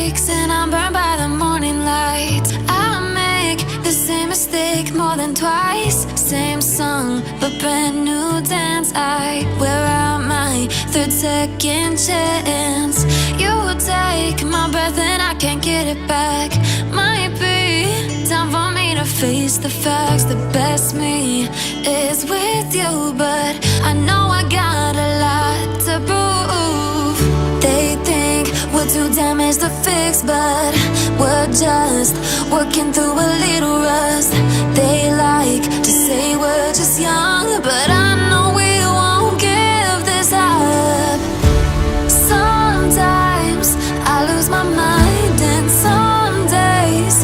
breaks and I'm burned by the morning light. I make the same mistake more than twice. Same song, but brand new dance. I wear out my third second chance. You take my breath and I can't get it back. Might be time for me to face the facts. The best me is with you, but I know I got a lot to prove. They think we're too damaged to fix, but we're just working through a little rust. They like to say we're just young, but I know we won't give this up. Sometimes I lose my mind, and some days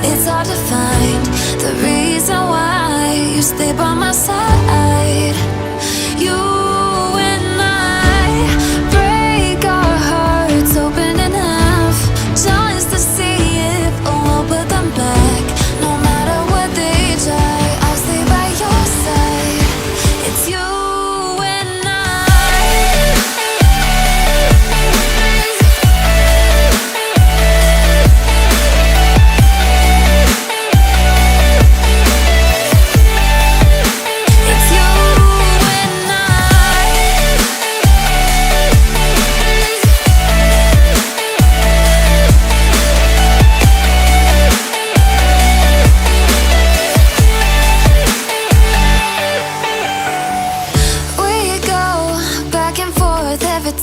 it's hard to find the reason why you stay by my side. You and I break our hearts open enough just to see if we'll put them back. No matter what they try, I'll stay by your side. It's you and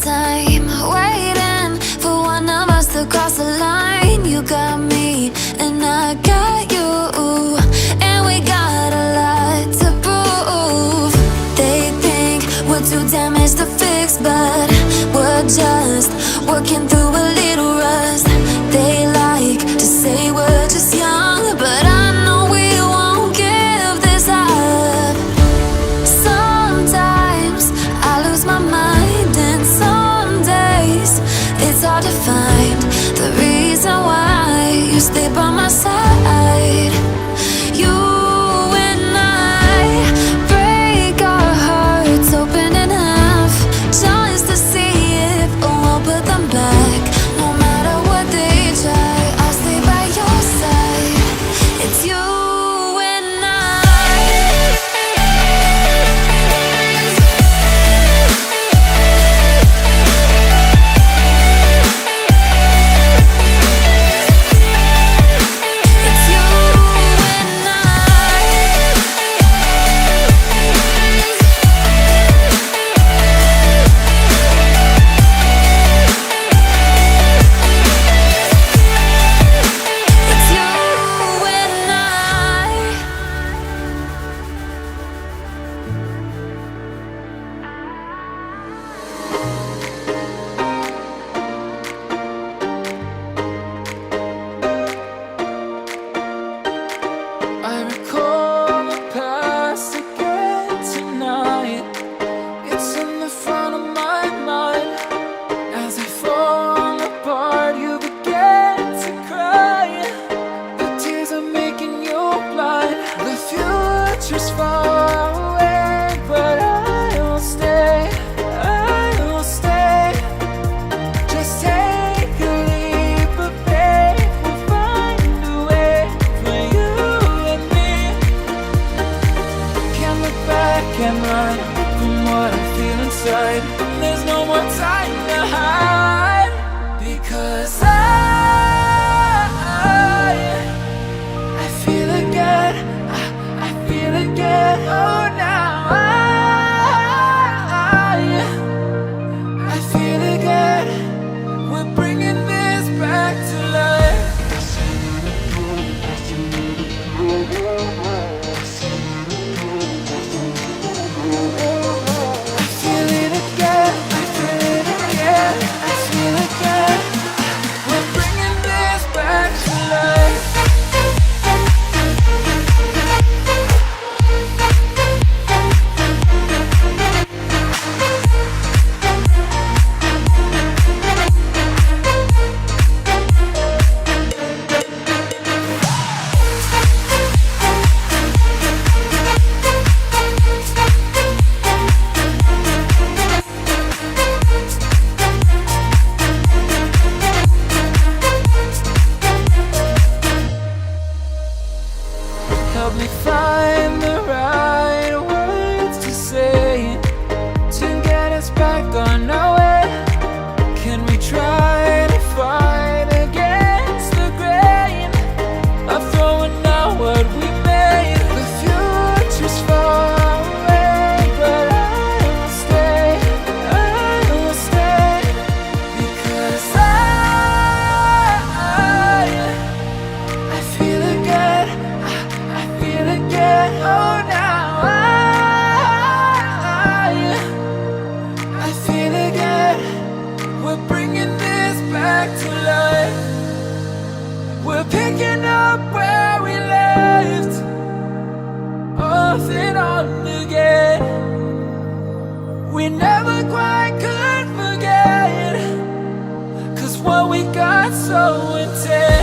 time, waiting for one of us to cross the line. You got me and I got you, and we got a lot to prove. They think we're too damaged to fix, but we're just working through a little rust. They like to say we're just young, but I know we won't give this up. Sometimes I lose my mind, and it's hard to find the reason why you stay by my side. got so intense.